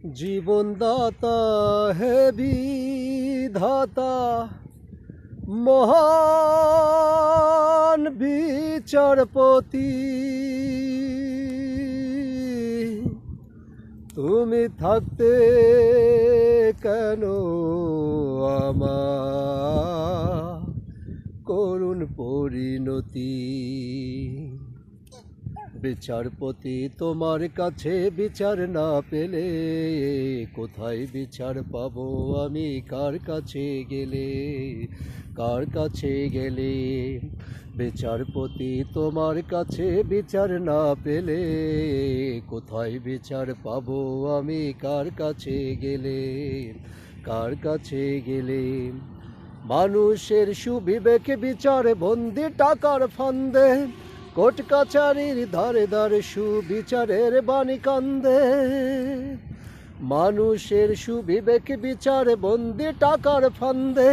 জীবনদাতা হে বিধাতা, মহান বিচারপতি, তুমি থাকতে কেন আমার করুণ পরিণতি। বিচারপতি তোমার কাছে বিচার না পেলে কোথায় বিচার পাবো আমি, কার কাছে গেলে, কার কাছে গেলে। বিচারপতি তোমার কাছে বিচার না পেলে কোথায় বিচার পাবো আমি, কার কাছে গেলে, কার কাছে গেলে। মানুষের সুবিবেকে বিচারে বন্দি টাকার ফান্দে, কোর্ট কাছারির ধারে ধারে সুবিচারের বাণী কান্দে। মানুষের সুবিবেকে বিচারে বন্দি টাকার ফান্দে,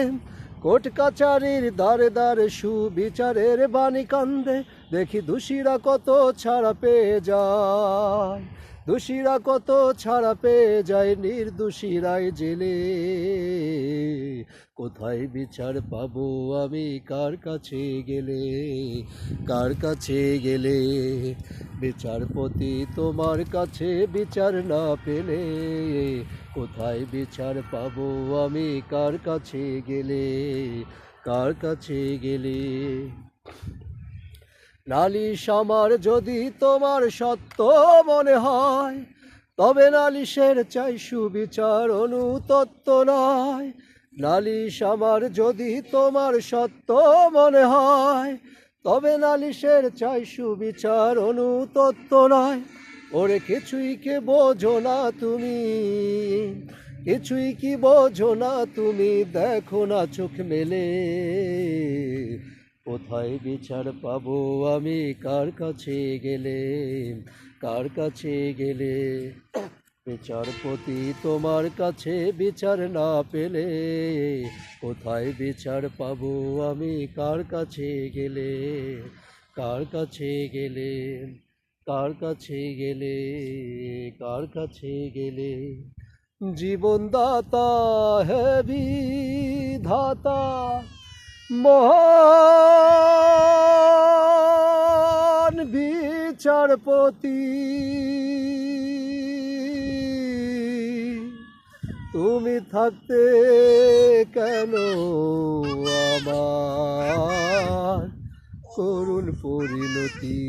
কোর্ট কাছারির ধারে ধারে সুবিচারের বাণী কান্দে। দেখি দোষীরা কত ছাড়া পেয়ে যায়, দোষীরা কত ছাড়া পেয়ে যায়, নির্দোষীরাই জেলে। কোথায় বিচার পাবো আমি, কার কাছে গেলে, কার কাছে গেলে। বিচারপতি তোমার কাছে বিচার না পেলে কোথায় বিচার পাবো আমি, কার কাছে গেলে, কার কাছে গেলে। নালিশ আমার যদি তোমার সত্য মনে হয়, তবে নালিশের চাই সুবিচার, অনুতত্ত্ব নয়। নালিশ আমার যদি তোমার সত্য মনে হয়, তবে নালিশের চাই সুবিচার, অনুতত্ত্ব নয়। ওরে কিছুই কি বোঝো না তুমি, কিছুই কি বোঝো না তুমি, দেখো না চোখ মেলে। কোথায় বিচার পাবো আমি, কার কাছে গেলে, কার কাছে গেলে। বিচারপতি তোমার কাছে বিচার না পেলে কোথায় বিচার পাবো আমি, কার কাছে গেলে, কার কাছে গেলে, কার কাছে গেলে, কার কাছে গেলে। জীবনদাতা হে বিধাতা, মহান বিচারপতি, তুমি থাকতে কেন আমার করুণ পরিণতি।